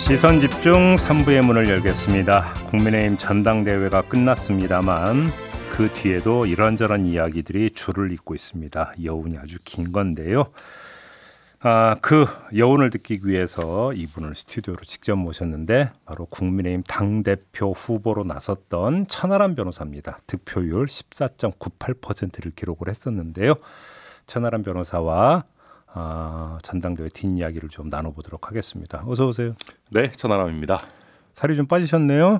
시선집중 3부의 문을 열겠습니다. 국민의힘 전당대회가 끝났습니다만 그 뒤에도 이런저런 이야기들이 줄을 잇고 있습니다. 여운이 아주 긴 건데요. 그 여운을 듣기 위해서 이분을 스튜디오로 직접 모셨는데 바로 국민의힘 당대표 후보로 나섰던 천하람 변호사입니다. 득표율 14.98%를 기록을 했었는데요. 천하람 변호사와 전당대회 뒷이야기를 좀 나눠보도록 하겠습니다. 어서 오세요. 네, 천하람입니다. 살이 좀 빠지셨네요.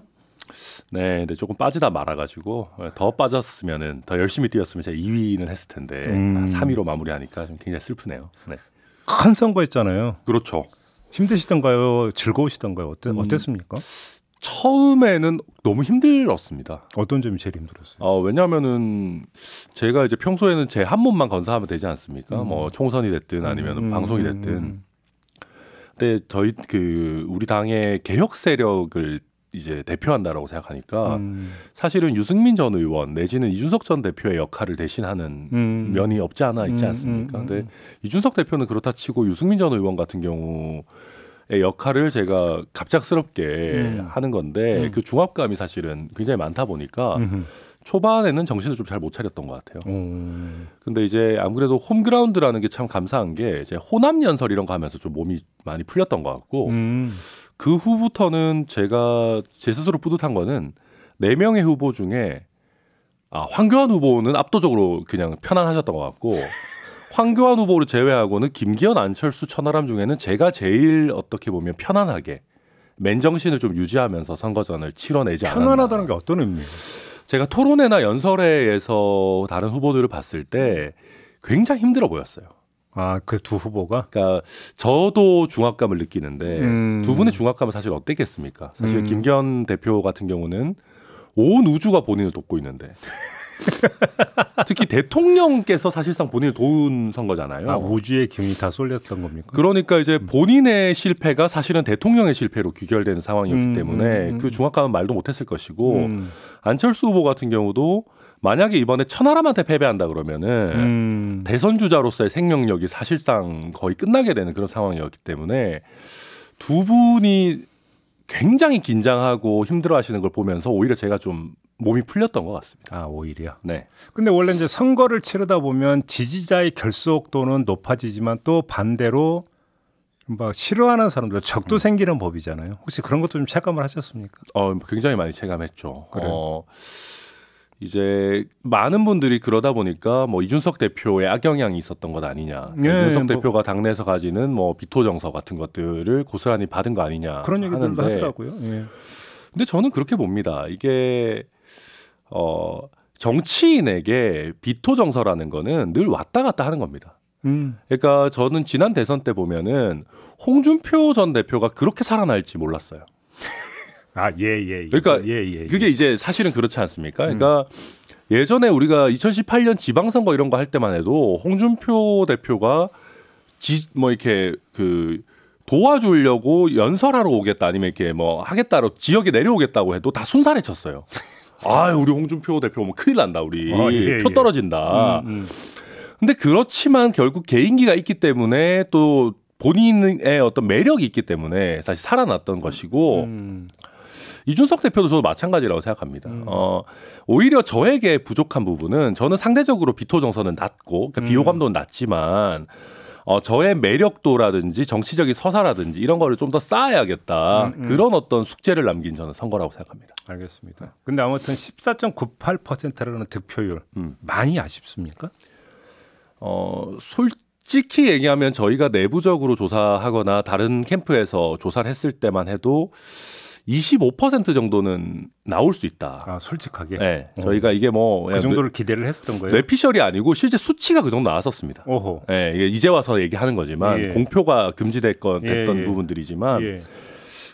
네, 근데 조금 빠지다 말아가지고 더 빠졌으면은 더 열심히 뛰었으면 제가 2위는 했을 텐데 3위로 마무리하니까 좀 굉장히 슬프네요. 네. 큰 선거였잖아요. 그렇죠. 힘드시던가요? 즐거우시던가요? 어땠습니까? 처음에는 너무 힘들었습니다. 어떤 점이 제일 힘들었어요? 왜냐하면은 제가 이제 평소에는 제 한 몸만 건사하면 되지 않습니까? 뭐 총선이 됐든 아니면 방송이 됐든. 근데 저희 우리 당의 개혁 세력을 이제 대표한다라고 생각하니까 사실은 유승민 전 의원 내지는 이준석 전 대표의 역할을 대신하는 면이 없지 않아 있지 않습니까? 근데 이준석 대표는 그렇다 치고 유승민 전 의원 같은 경우의 역할을 제가 갑작스럽게 하는 건데 그 중압감이 사실은 굉장히 많다 보니까 초반에는 정신을 좀 잘 못 차렸던 것 같아요. 근데 이제 아무래도 홈그라운드라는 게 참 감사한 게 이제 호남 연설 이런 거 하면서 좀 몸이 많이 풀렸던 것 같고 그 후부터는 제가 제 스스로 뿌듯한 거는 4명의 후보 중에 황교안 후보는 압도적으로 그냥 편안하셨던 것 같고 황교안 후보를 제외하고는 김기현, 안철수, 천하람 중에는 제가 제일 어떻게 보면 편안하게 맨정신을 좀 유지하면서 선거전을 치러내지 않았나. 편안하다는 게 어떤 의미예요? 제가 토론회나 연설회에서 다른 후보들을 봤을 때 굉장히 힘들어 보였어요. 그 두 후보가? 그러니까 저도 중압감을 느끼는데 두 분의 중압감은 사실 어땠겠습니까? 사실 김기현 대표 같은 경우는 온 우주가 본인을 돕고 있는데 특히 대통령께서 사실상 본인을 도운 선거잖아요. 우주의 기운이 다 쏠렸던 겁니까? 그러니까 이제 본인의 실패가 사실은 대통령의 실패로 귀결되는 상황이었기 때문에 그 중압감은 말도 못했을 것이고 안철수 후보 같은 경우도 만약에 이번에 천하람한테 패배한다 그러면은 대선 주자로서의 생명력이 사실상 거의 끝나게 되는 그런 상황이었기 때문에 두 분이 굉장히 긴장하고 힘들어하시는 걸 보면서 오히려 제가 좀 몸이 풀렸던 것 같습니다. 오히려. 네. 근데 원래 이제 선거를 치르다 보면 지지자의 결속도는 높아지지만 또 반대로 막 싫어하는 사람들 적도 생기는 법이잖아요. 혹시 그런 것도 좀 체감을 하셨습니까? 굉장히 많이 체감했죠. 그래요? 이제 많은 분들이 그러다 보니까 뭐 이준석 대표의 악영향이 있었던 것 아니냐. 이준석 대표가 당내에서 가지는 뭐 비토 정서 같은 것들을 고스란히 받은 거 아니냐. 그런 얘기들도 하더라고요. 예. 근데 저는 그렇게 봅니다. 이게 정치인에게 비토 정서라는 거는 늘 왔다 갔다 하는 겁니다. 그러니까 저는 지난 대선 때 보면은 홍준표 전 대표가 그렇게 살아날지 몰랐어요. 그러니까 그게 이제 사실은 그렇지 않습니까? 그러니까 예전에 우리가 2018년 지방선거 이런 거 할 때만 해도 홍준표 대표가 뭐 이렇게 도와주려고 연설하러 오겠다 아니면 이렇게 뭐 하겠다로 지역에 내려오겠다고 해도 다 손살에 쳤어요. 우리 홍준표 대표 오면 큰일 난다. 우리 표 떨어진다. 근데 그렇지만 결국 개인기가 있기 때문에 또 본인의 어떤 매력이 있기 때문에 사실 살아났던 것이고 이준석 대표도 저도 마찬가지라고 생각합니다. 오히려 저에게 부족한 부분은 저는 상대적으로 비토 정서는 낮고 그러니까 비호감도는 낮지만 저의 매력도라든지 정치적인 서사라든지 이런 거를 좀 더 쌓아야겠다. 그런 어떤 숙제를 남긴 저는 선거라고 생각합니다. 알겠습니다. 근데 아무튼 14.98%라는 득표율 많이 아쉽습니까? 솔직히 얘기하면 저희가 내부적으로 조사하거나 다른 캠프에서 조사를 했을 때만 해도 25% 정도는 나올 수 있다. 솔직하게? 네. 저희가 이게 그 정도를 기대를 했었던 거예요? 뇌피셜이 아니고 실제 수치가 그 정도 나왔었습니다. 오호. 네, 이제 와서 얘기하는 거지만 공표가 금지됐던 부분들이지만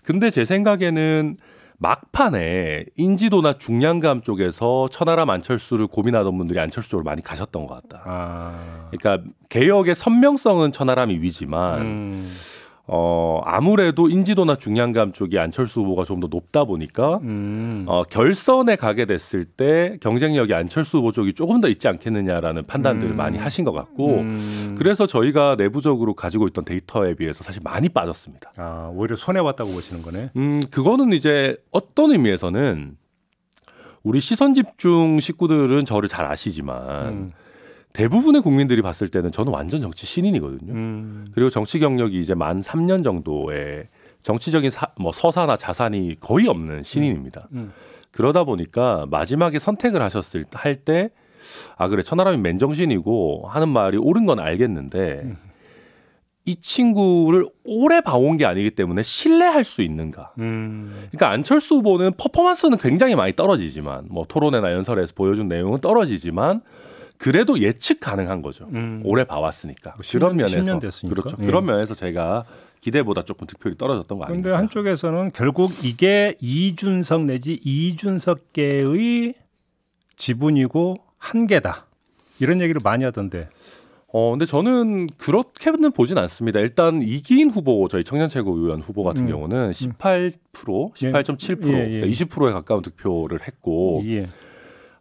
근데 제 생각에는 막판에 인지도나 중량감 쪽에서 천하람 안철수를 고민하던 분들이 안철수 쪽으로 많이 가셨던 것 같다. 그러니까 개혁의 선명성은 천하람이 위지만 아무래도 인지도나 중량감 쪽이 안철수 후보가 좀 더 높다 보니까 결선에 가게 됐을 때 경쟁력이 안철수 후보 쪽이 조금 더 있지 않겠느냐라는 판단들을 많이 하신 것 같고 그래서 저희가 내부적으로 가지고 있던 데이터에 비해서 사실 많이 빠졌습니다. 아, 오히려 손해봤다고 보시는 거네. 그거는 이제 어떤 의미에서는 우리 시선집중 식구들은 저를 잘 아시지만 대부분의 국민들이 봤을 때는 저는 완전 정치 신인이거든요. 그리고 정치 경력이 이제 만 3년 정도의 정치적인 서사나 자산이 거의 없는 신인입니다. 그러다 보니까 마지막에 선택을 할 때 아 그래 천하람이 맨정신이고 하는 말이 옳은 건 알겠는데 이 친구를 오래 봐온 게 아니기 때문에 신뢰할 수 있는가. 그러니까 안철수 후보는 퍼포먼스는 굉장히 많이 떨어지지만 뭐 토론회나 연설에서 보여준 내용은 떨어지지만 그래도 예측 가능한 거죠. 오래 봐왔으니까. 뭐 그런 면에서 10년 됐으니까. 그렇죠. 그런 면에서 제가 기대보다 조금 득표율이 떨어졌던 거 아닙니까? 그런데 한쪽에서는 결국 이게 이준석 내지 이준석계의 지분이고 한계다. 이런 얘기를 많이 하던데. 근데 저는 그렇게는 보진 않습니다. 일단 이기인 후보, 저희 청년최고위원 후보 같은 경우는 18.7%, 그러니까 20%에 가까운 득표를 했고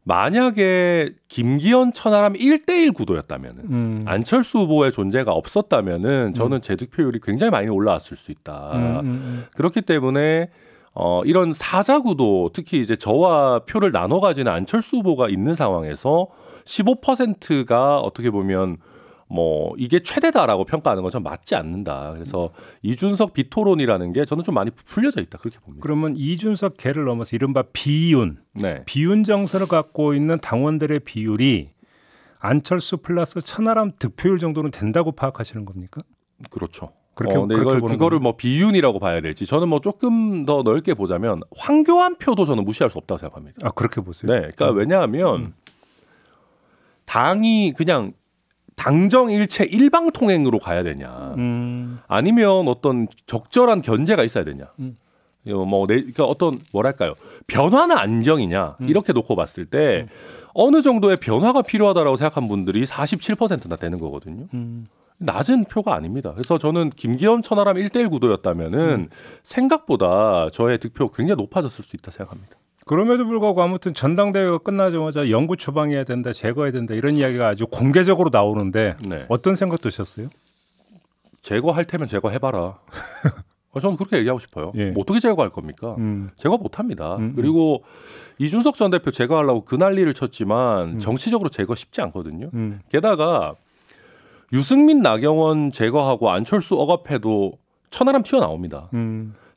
만약에 김기현 천하람 1대1 구도였다면 안철수 후보의 존재가 없었다면 저는 제 득표율이 굉장히 많이 올라왔을 수 있다. 그렇기 때문에 이런 사자구도 특히 이제 저와 표를 나눠 가지는 안철수 후보가 있는 상황에서 15%가 어떻게 보면 뭐 이게 최대다라고 평가하는 건 좀 맞지 않는다. 그래서 이준석 비토론이라는 게 저는 좀 많이 부풀려져 있다 그렇게 봅니다. 그러면 이준석 계를 넘어서 이른바 비윤, 비윤 정서를 갖고 있는 당원들의 비율이 안철수 플러스 천하람 득표율 정도는 된다고 파악하시는 겁니까? 그렇죠. 그렇게 그거를 뭐 비윤이라고 봐야 될지 저는 뭐 조금 더 넓게 보자면 황교안 표도 저는 무시할 수 없다고 생각합니다. 아 그렇게 보세요? 네, 그러니까 왜냐하면 당이 그냥 당정일체 일방통행으로 가야 되냐, 아니면 어떤 적절한 견제가 있어야 되냐, 그러니까 어떤 뭐랄까요 변화나 안정이냐 이렇게 놓고 봤을 때 어느 정도의 변화가 필요하다라고 생각한 분들이 47%나 되는 거거든요. 낮은 표가 아닙니다. 그래서 저는 김기현 천하람 1대1 구도였다면은 생각보다 저의 득표 굉장히 높아졌을 수 있다 생각합니다. 그럼에도 불구하고 아무튼 전당대회가 끝나자마자 영구 처방해야 된다, 제거해야 된다 이런 이야기가 아주 공개적으로 나오는데 어떤 생각 드셨어요? 제거할 테면 제거해봐라. 저는 그렇게 얘기하고 싶어요. 뭐 어떻게 제거할 겁니까? 제거 못합니다. 그리고 이준석 전 대표 제거하려고 그 난리를 쳤지만 정치적으로 제거 쉽지 않거든요. 게다가 유승민, 나경원 제거하고 안철수 억압해도 천하람 튀어나옵니다.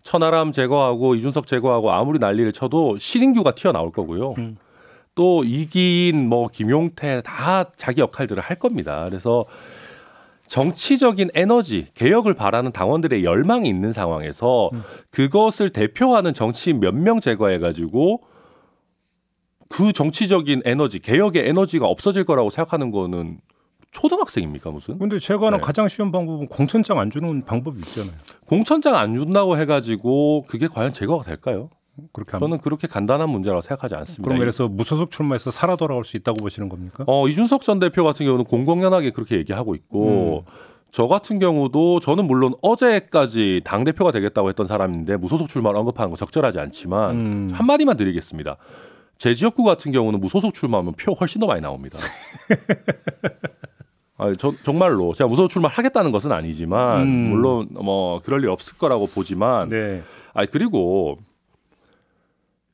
천하람 제거하고 이준석 제거하고 아무리 난리를 쳐도 신인규가 튀어나올 거고요. 또 이기인, 뭐 김용태 다 자기 역할들을 할 겁니다. 그래서 정치적인 에너지, 개혁을 바라는 당원들의 열망이 있는 상황에서 그것을 대표하는 정치인 몇 명 제거해가지고 그 정치적인 에너지, 개혁의 에너지가 없어질 거라고 생각하는 거는 초등학생입니까 무슨? 근데 제가 하는 가장 쉬운 방법은 공천장 안 주는 방법이 있잖아요. 공천장 안 준다고 해가지고 그게 과연 제거가 될까요? 저는 그렇게 간단한 문제라고 생각하지 않습니다. 그럼 그래서 무소속 출마해서 살아 돌아올 수 있다고 보시는 겁니까? 이준석 전 대표 같은 경우는 공공연하게 그렇게 얘기하고 있고 저 같은 경우도 저는 물론 어제까지 당대표가 되겠다고 했던 사람인데 무소속 출마를 언급하는 거 적절하지 않지만 한마디만 드리겠습니다. 제 지역구 같은 경우는 무소속 출마하면 표 훨씬 더 많이 나옵니다. 정말로 제가 무소속 출마를 하겠다는 것은 아니지만 물론 뭐 그럴 일 없을 거라고 보지만 그리고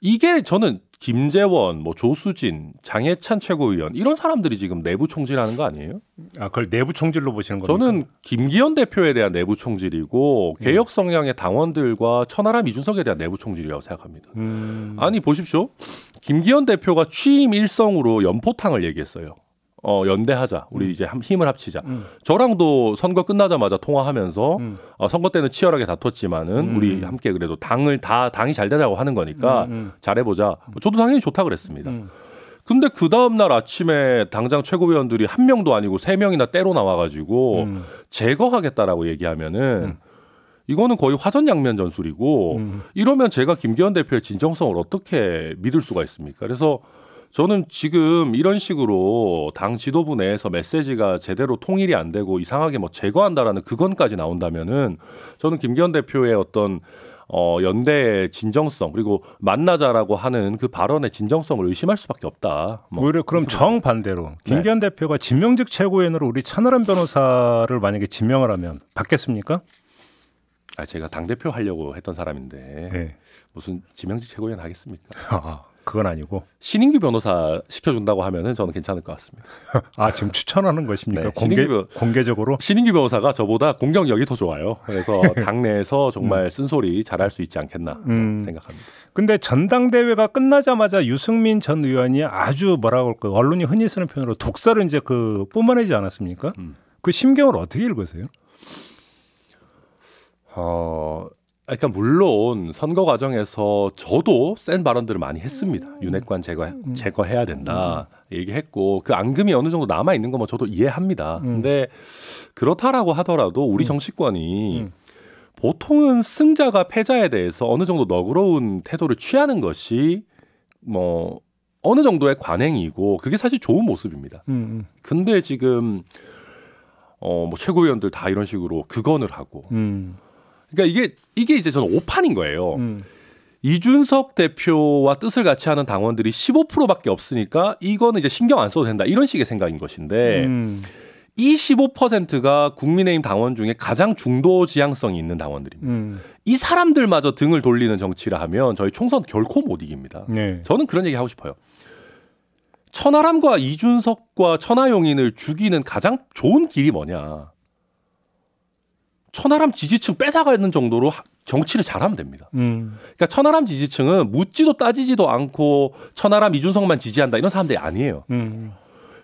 이게 저는 김재원, 뭐 조수진, 장해찬 최고위원 이런 사람들이 지금 내부 총질하는 거 아니에요? 아, 그걸 내부 총질로 보시는 겁니까? 저는 김기현 대표에 대한 내부 총질이고 개혁 성향의 당원들과 천하람, 이준석에 대한 내부 총질이라고 생각합니다. 아니 보십시오. 김기현 대표가 취임 일성으로 연포탕을 얘기했어요. 연대하자. 우리 이제 힘을 합치자. 저랑도 선거 끝나자마자 통화하면서 선거 때는 치열하게 다퉜지만은 우리 함께 그래도 당이 잘 되자고 하는 거니까 잘해보자. 저도 당연히 좋다 그랬습니다. 근데 그 다음날 아침에 당장 최고위원들이 한 명도 아니고 3명이나 때로 나와가지고 제거하겠다라고 얘기하면은 이거는 거의 화전양면 전술이고 이러면 제가 김기현 대표의 진정성을 어떻게 믿을 수가 있습니까? 그래서 저는 지금 이런 식으로 당 지도부 내에서 메시지가 제대로 통일이 안 되고 이상하게 뭐 제거한다라는 그건까지 나온다면은 저는 김기현 대표의 어떤 연대의 진정성 그리고 만나자라고 하는 그 발언의 진정성을 의심할 수밖에 없다. 뭐. 오히려 그럼 정반대로 김기현 대표가 지명직 최고위원으로 우리 천하람 변호사를 만약에 지명을 하면 받겠습니까? 제가 당대표 하려고 했던 사람인데 네. 무슨 지명직 최고위원 하겠습니까? 그건 아니고 신인규 변호사 시켜준다고 하면은 저는 괜찮을 것 같습니다. 지금 추천하는 것입니까? 네, 공개적으로? 신인규 변호사가 저보다 공격력이 더 좋아요. 그래서 당내에서 정말 쓴소리 잘할 수 있지 않겠나 생각합니다. 근데 전당대회가 끝나자마자 유승민 전 의원이 아주 뭐라고 할까 언론이 흔히 쓰는 표현으로 독설을 이제 뿜어내지 않았습니까? 그 심경을 어떻게 읽으세요? 그러니까 물론 선거 과정에서 저도 센 발언들을 많이 했습니다. 윤핵관 제거해야 된다 얘기했고 그 앙금이 어느 정도 남아 있는 거 뭐 저도 이해합니다. 근데 그렇다라고 하더라도 우리 정치권이 보통은 승자가 패자에 대해서 어느 정도 너그러운 태도를 취하는 것이 뭐 어느 정도의 관행이고 그게 사실 좋은 모습입니다. 근데 지금 뭐 최고위원들 다 이런 식으로 극언을 하고. 그러니까 이게 이제 저는 오판인 거예요. 이준석 대표와 뜻을 같이 하는 당원들이 15%밖에 없으니까 이거는 이제 신경 안 써도 된다. 이런 식의 생각인 것인데 이 15%가 국민의힘 당원 중에 가장 중도 지향성이 있는 당원들입니다. 이 사람들마저 등을 돌리는 정치를 하면 저희 총선 결코 못 이깁니다. 네. 저는 그런 얘기 하고 싶어요. 천하람과 이준석과 천하용인을 죽이는 가장 좋은 길이 뭐냐. 천하람 지지층 뺏어가는 정도로 정치를 잘하면 됩니다. 그러니까 천하람 지지층은 묻지도 따지지도 않고 천하람 이준석만 지지한다 이런 사람들이 아니에요.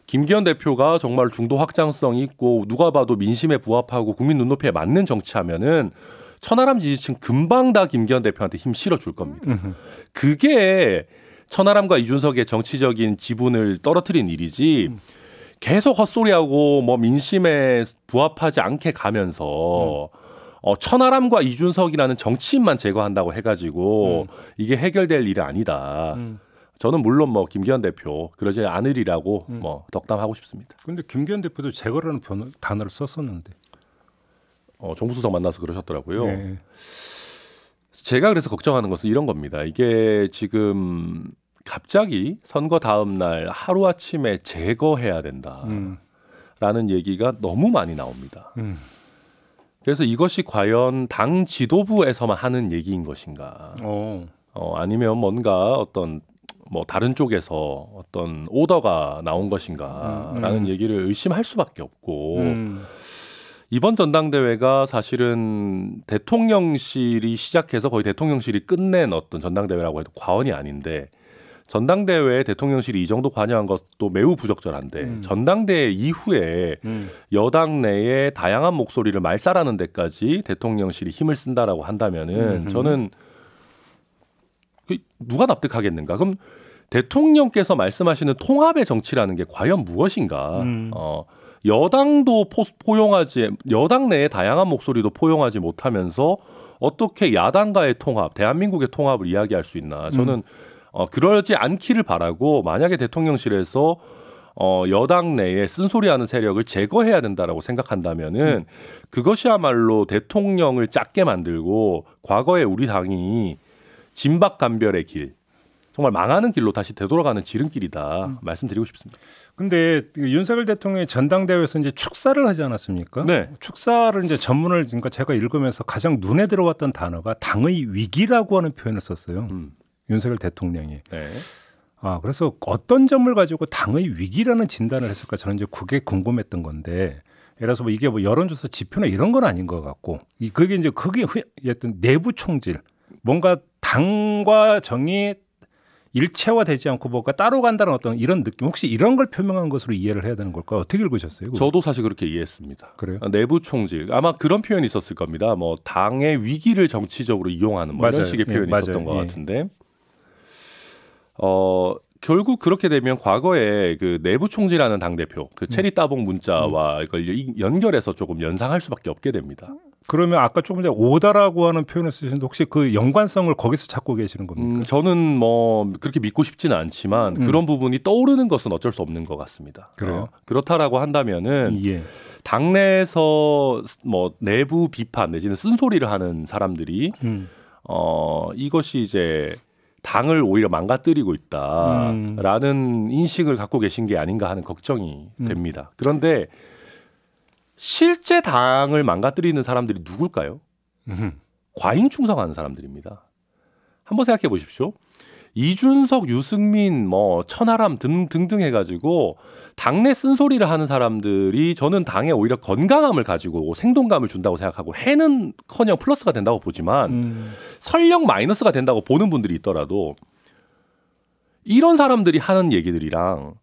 김기현 대표가 정말 중도 확장성 있고 누가 봐도 민심에 부합하고 국민 눈높이에 맞는 정치하면은 천하람 지지층 금방 다 김기현 대표한테 힘 실어줄 겁니다. 그게 천하람과 이준석의 정치적인 지분을 떨어뜨린 일이지 계속 헛소리하고 뭐 민심에 부합하지 않게 가면서 천하람과 이준석이라는 정치인만 제거한다고 해가지고 이게 해결될 일이 아니다. 저는 물론 뭐 김기현 대표 그러지 않으리라고 뭐 덕담하고 싶습니다. 그런데 김기현 대표도 제거라는 단어를 썼었는데 정부수석 만나서 그러셨더라고요. 네. 제가 그래서 걱정하는 것은 이런 겁니다. 이게 지금 갑자기 선거 다음 날 하루아침에 제거해야 된다라는 얘기가 너무 많이 나옵니다. 그래서 이것이 과연 당 지도부에서만 하는 얘기인 것인가 아니면 뭔가 어떤 뭐 다른 쪽에서 어떤 오더가 나온 것인가라는 얘기를 의심할 수밖에 없고 이번 전당대회가 사실은 대통령실이 시작해서 거의 대통령실이 끝낸 어떤 전당대회라고 해도 과언이 아닌데 전당대회에 대통령실이 이 정도 관여한 것도 매우 부적절한데 전당대회 이후에 여당 내에 다양한 목소리를 말살하는 데까지 대통령실이 힘을 쓴다라고 한다면은 저는 누가 납득하겠는가? 그럼 대통령께서 말씀하시는 통합의 정치라는 게 과연 무엇인가? 여당도 여당 내의 다양한 목소리도 포용하지 못하면서 어떻게 야당과의 통합, 대한민국의 통합을 이야기할 수 있나? 저는 그러지 않기를 바라고 만약에 대통령실에서 여당 내에 쓴소리하는 세력을 제거해야 된다라고 생각한다면은 그것이야말로 대통령을 작게 만들고 과거에 우리 당이 진박간별의 길, 정말 망하는 길로 다시 되돌아가는 지름길이다 말씀드리고 싶습니다. 근데 윤석열 대통령이 전당대회에서 이제 축사를 하지 않았습니까? 네. 축사를 이제 전문을 그러니까 제가 읽으면서 가장 눈에 들어왔던 단어가 당의 위기라고 하는 표현을 썼어요. 윤석열 대통령이. 네. 그래서 어떤 점을 가지고 당의 위기라는 진단을 했을까 저는 이제 그게 궁금했던 건데 예를 들어서 뭐 이게 뭐 여론조사 지표나 이런 건 아닌 것 같고 그게 이제 그게 어떤 내부 총질 뭔가 당과 정이 일체화되지 않고 뭔가 따로 간다는 어떤 이런 느낌 혹시 이런 걸 표명한 것으로 이해를 해야 되는 걸까요? 어떻게 읽으셨어요? 그거? 저도 사실 그렇게 이해했습니다. 그래요? 내부 총질 아마 그런 표현이 있었을 겁니다. 뭐 당의 위기를 정치적으로 이용하는 뭐 이런 식의 표현이 있었던 것 같은데 결국 그렇게 되면 과거에 그 내부 총질하는 당 대표 그 체리 따봉 문자와 이걸 연결해서 조금 연상할 수밖에 없게 됩니다. 그러면 아까 조금 전에 오다라고 하는 표현을 쓰셨는데 혹시 그 연관성을 거기서 찾고 계시는 겁니까? 저는 뭐 그렇게 믿고 싶지는 않지만 그런 부분이 떠오르는 것은 어쩔 수 없는 것 같습니다. 그래요? 그렇다라고 한다면은 예. 당내에서 뭐 내부 비판 내지는 쓴소리를 하는 사람들이 이것이 이제 당을 오히려 망가뜨리고 있다라는 인식을 갖고 계신 게 아닌가 하는 걱정이 됩니다. 그런데 실제 당을 망가뜨리는 사람들이 누굴까요? 과잉 충성하는 사람들입니다. 한번 생각해 보십시오. 이준석, 유승민, 뭐 천하람 등등 해가지고 당내 쓴소리를 하는 사람들이 저는 당에 오히려 건강함을 가지고 생동감을 준다고 생각하고 해는커녕 플러스가 된다고 보지만 설령 마이너스가 된다고 보는 분들이 있더라도 이런 사람들이 하는 얘기들이랑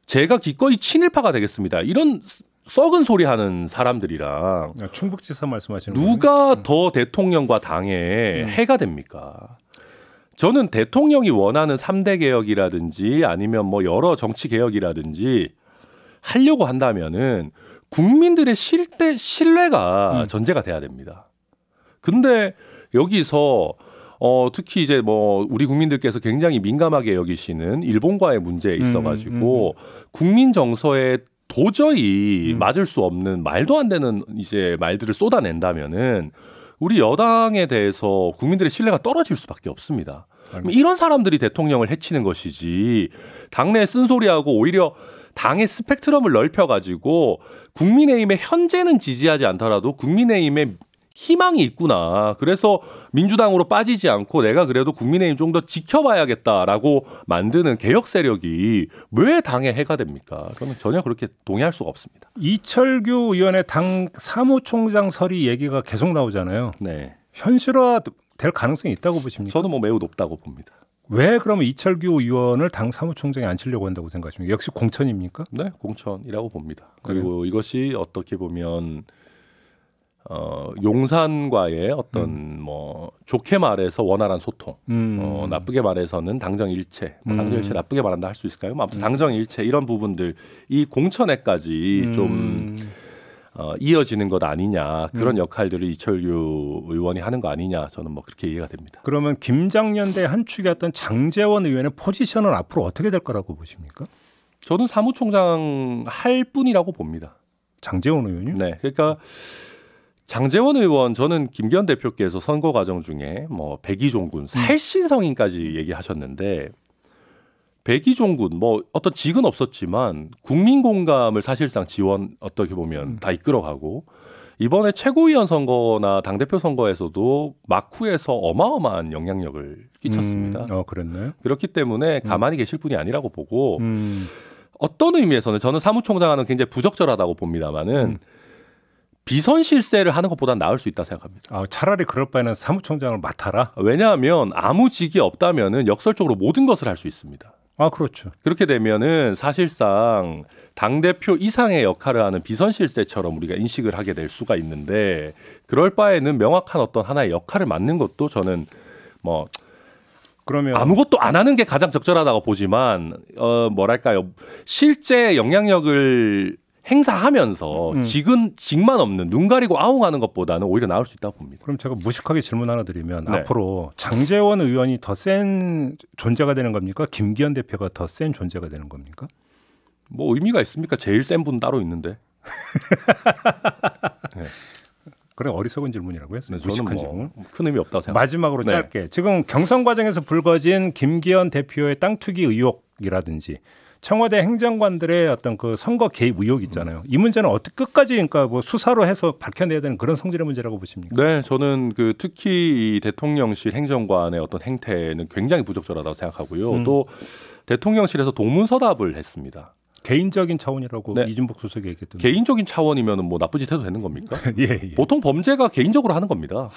제가 기꺼이 친일파가 되겠습니다. 이런 썩은 소리 하는 사람들이랑 충북지사 말씀하시는 누가 더 대통령과 당에 해가 됩니까? 저는 대통령이 원하는 3대 개혁이라든지 아니면 뭐 여러 정치 개혁이라든지 하려고 한다면은 국민들의 신뢰가 전제가 돼야 됩니다. 근데 여기서 특히 이제 뭐 우리 국민들께서 굉장히 민감하게 여기시는 일본과의 문제에 있어가지고 국민 정서에 도저히 맞을 수 없는 말도 안 되는 이제 말들을 쏟아낸다면은 우리 여당에 대해서 국민들의 신뢰가 떨어질 수밖에 없습니다. 이런 사람들이 대통령을 해치는 것이지 당내 쓴소리하고 오히려 당의 스펙트럼을 넓혀가지고 국민의힘의 현재는 지지하지 않더라도 국민의힘의 희망이 있구나. 그래서 민주당으로 빠지지 않고 내가 그래도 국민의힘 좀 더 지켜봐야겠다라고 만드는 개혁 세력이 왜 당에 해가 됩니까? 저는 전혀 그렇게 동의할 수가 없습니다. 이철규 의원의 당 사무총장설이 얘기가 계속 나오잖아요. 네. 현실화될 가능성이 있다고 보십니까? 저는 뭐 매우 높다고 봅니다. 왜 그러면 이철규 의원을 당 사무총장에 앉히려고 한다고 생각하십니까? 역시 공천입니까? 네, 공천이라고 봅니다. 그리고 이것이 어떻게 보면 용산과의 어떤 뭐 좋게 말해서 원활한 소통, 나쁘게 말해서는 당정 일체, 당정 일체 나쁘게 말한다 할 수 있을까요? 아무튼 당정 일체 이런 부분들 이 공천에까지 좀 이어지는 것 아니냐 그런 역할들을 이철규 의원이 하는 거 아니냐 저는 뭐 그렇게 이해가 됩니다. 그러면 김장년대 한 축이었던 장제원 의원의 포지션은 앞으로 어떻게 될 거라고 보십니까? 저는 사무총장 할 뿐이라고 봅니다. 장제원 의원이요? 네, 그러니까. 장제원 의원 저는 김기현 대표께서 선거 과정 중에 뭐 백의종군 살신성인까지 얘기하셨는데 백의종군 뭐 어떤 직은 없었지만 국민 공감을 사실상 지원 어떻게 보면 다 이끌어가고 이번에 최고위원 선거나 당대표 선거에서도 막후에서 어마어마한 영향력을 끼쳤습니다. 그랬나요? 그렇기 때문에 가만히 계실 분이 아니라고 보고 어떤 의미에서는 저는 사무총장하는 굉장히 부적절하다고 봅니다만은 비선 실세를 하는 것보다는 나을 수 있다 생각합니다. 차라리 그럴 바에는 사무총장을 맡아라. 왜냐하면 아무 직이 없다면은 역설적으로 모든 것을 할 수 있습니다. 그렇죠. 그렇게 되면은 사실상 당 대표 이상의 역할을 하는 비선 실세처럼 우리가 인식을 하게 될 수가 있는데 그럴 바에는 명확한 어떤 하나의 역할을 맡는 것도 저는 뭐 그러면 아무것도 안 하는 게 가장 적절하다고 보지만 뭐랄까요 실제 영향력을 행사하면서 직만 없는 눈 가리고 아웅하는 것보다는 오히려 나을 수 있다고 봅니다. 그럼 제가 무식하게 질문 하나 드리면 네. 앞으로 장제원 의원이 더 센 존재가 되는 겁니까? 김기현 대표가 더 센 존재가 되는 겁니까? 뭐 의미가 있습니까? 제일 센 분 따로 있는데. 네. 그래 어리석은 질문이라고 했어요. 네, 저는 뭐 큰 의미 없다고 생각합니다. 마지막으로 짧게 지금 경선 과정에서 불거진 김기현 대표의 땅 투기 의혹이라든지 청와대 행정관들의 어떤 그 선거 개입 의혹 있잖아요. 이 문제는 어떻게 끝까지 그러니까 뭐 수사로 해서 밝혀내야 되는 그런 성질의 문제라고 보십니까? 네, 저는 그 특히 이 대통령실 행정관의 어떤 행태는 굉장히 부적절하다고 생각하고요. 또 대통령실에서 동문서답을 했습니다. 개인적인 차원이라고 네. 이준복 수석이 얘기했던. 개인적인 차원이면 뭐 나쁜 짓 해도 되는 겁니까? 예. 보통 범죄가 개인적으로 하는 겁니다.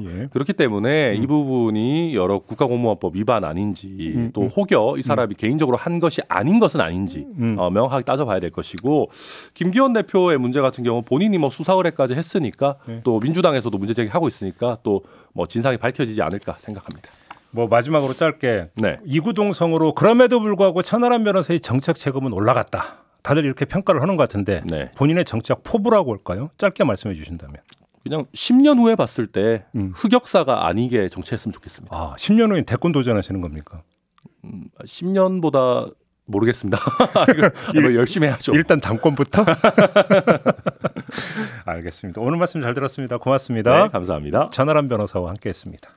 예. 그렇기 때문에 이 부분이 여러 국가공무원법 위반 아닌지 또 혹여 이 사람이 개인적으로 한 것이 아닌 것은 아닌지 명확하게 따져봐야 될 것이고 김기현 대표의 문제 같은 경우 본인이 뭐 수사 의뢰까지 했으니까 또 민주당에서도 문제 제기하고 있으니까 또 뭐 진상이 밝혀지지 않을까 생각합니다. 뭐 마지막으로 짧게 네. 이구동성으로 그럼에도 불구하고 천하람 변호사의 정책 재검은 올라갔다. 다들 이렇게 평가를 하는 것 같은데 네. 본인의 정책 포부라고 할까요? 짧게 말씀해 주신다면. 그냥 10년 후에 봤을 때 흑역사가 아니게 정치했으면 좋겠습니다. 아, 10년 후에 대권 도전하시는 겁니까? 10년보다 모르겠습니다. 이거 열심히 해야죠. 일단 당권부터? 알겠습니다. 오늘 말씀 잘 들었습니다. 고맙습니다. 네, 감사합니다. 전아람 변호사와 함께했습니다.